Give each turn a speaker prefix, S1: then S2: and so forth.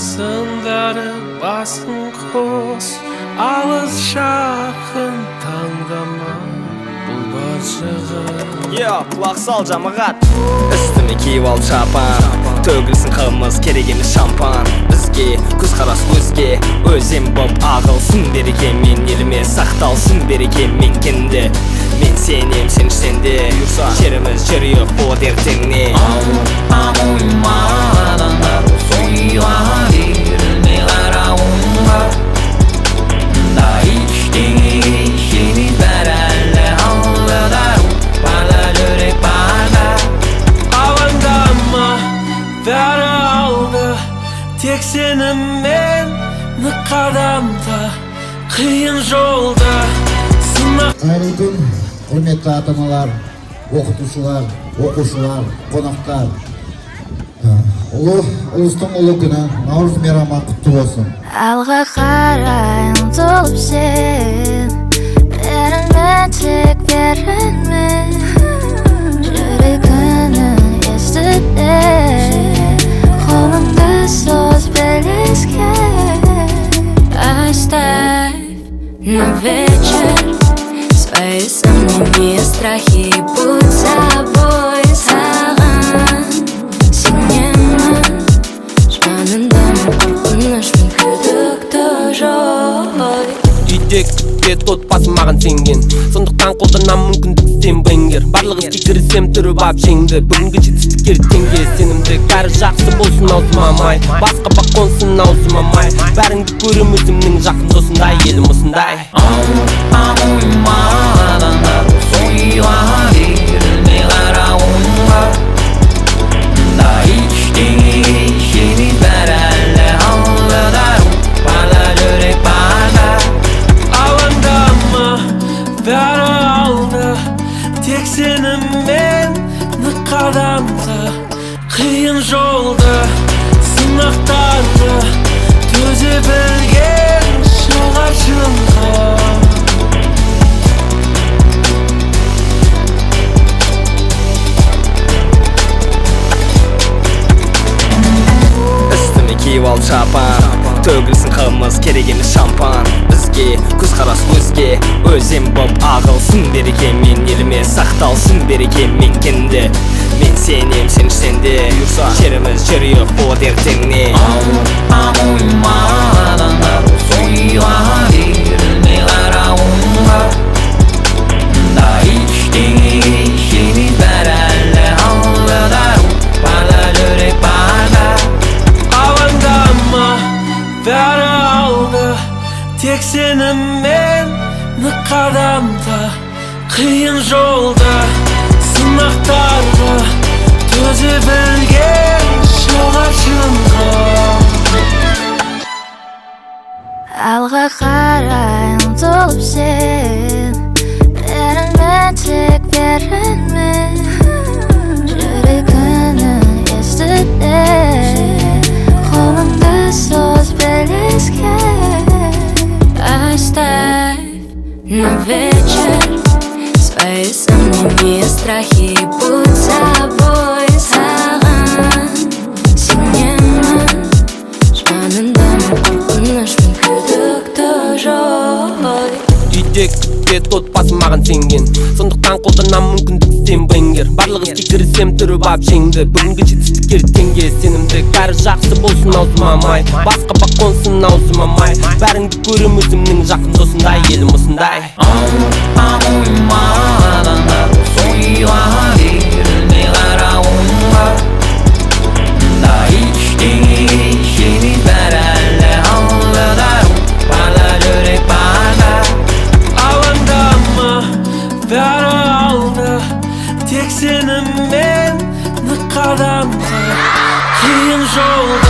S1: сындары басын қос, алыс жақын таңдама бұл баршаға.
S2: Құлақ сал жамағат, үстіме киіп ал шапан, төгілсін қымыз, керек емес шампан. Бізге көзқарас өзге, өзем боп ағылсын береке, мен еліме сақталсын береке, мен кенді. Мен сенем, сен ішсенде, жеріміз жүріп бұл ертеңіне.
S3: Ауылма адамдар сойыла берілмей қарауыңға, да ештеңеге шемей бәрі әлі алыдар, барда жүрек барда.
S1: Алаңдама, бәрі алды, тек сеніммен нық қадамда, қиын жолда сынақ.
S4: Қайырлы күн, құрметті ата-аналар, оқытушылар, оқушылар, қонақтар. Ұлыстың ұлы күні, Наурыз мейрамы құтты болсын.
S5: Алға қарай ұмтылып сен, берілме тек берілме, жүрегіңнің естіде, қолыңды соз белеске. Оставь на вечер свои сомнения, страхи, будь собой, саған сенемін. Жаныңдамын қорқынышпен күдікті жой.
S1: Үйде күтпе отбасы маған сенген, сондықтан қолданам мүмкіндік сен бәңгер. Барлық іске кірісем түріп ап жеңді, бүгінгі жетістік ертеңге сенімді. Кәрі жақсы болсын аузыма май, басқа бақ қонсын аузыма май. Бәріңді көрім өзімнің жақын досындай, елім осындай.
S3: Ауылма адамдар сойыла берілмей қарауыңға, да ештеңеге шемей бәрі әлі алыдар, барда жүрек барда.
S1: Алаңдама, бәрі алды, тек сеніммен нық қадамда, қиын жолда сынақтарды төзе білген шығар шыңға.
S2: Үстіме киіп ал шапан, төгілсін қымыз, керек емес шампан. Бізге көзқарас өзге, өзем боп ағылсын береке, мен еліме сақталсын береке, мен кенді. Мен сенем, сен ішсенде, жеріміз жүріп бұл ертеңіне.
S3: Ауылма адамдар сойыла берілмей қарауыңға, да ештеңеге шемей бәрі әлі алыдар, барда жүрек барда.
S1: Алаңдама, бәрі алды, тек сеніммен нық қадамда, қиын жолда сынақтарды төзе білген шығар шыңға.
S5: Алға қарай ұмтылып сен, берілме тек берілме, жүрегіңнің естіде, қолыңды соз белеске. Оставь на вечер свои сомнения, страхи, будь собой, саған сенемін. Жаныңдамын қорқынышпен күдікті жой.
S1: Үйде күтпе отбасы маған сенген, сондықтан қолданам мүмкіндік сен бәңгер. Барлық іске кірісем түріп ап жеңді, бүгінгі жетістік ертеңге сенімді. Кәрі жақсы болсын аузыма май, басқа бақ қонсын аузыма май. Бәріңді көрім өзімнің жақын досындай, елім осындай.
S3: Ауылма адамдар сойыла берілмей қарауыңға, да ештеңеге шемей бәрі әлі алыдар, барда жүрек барда.
S1: Алаңдама, бәрі алды, тек сеніммен нық қадамда, қиын жолда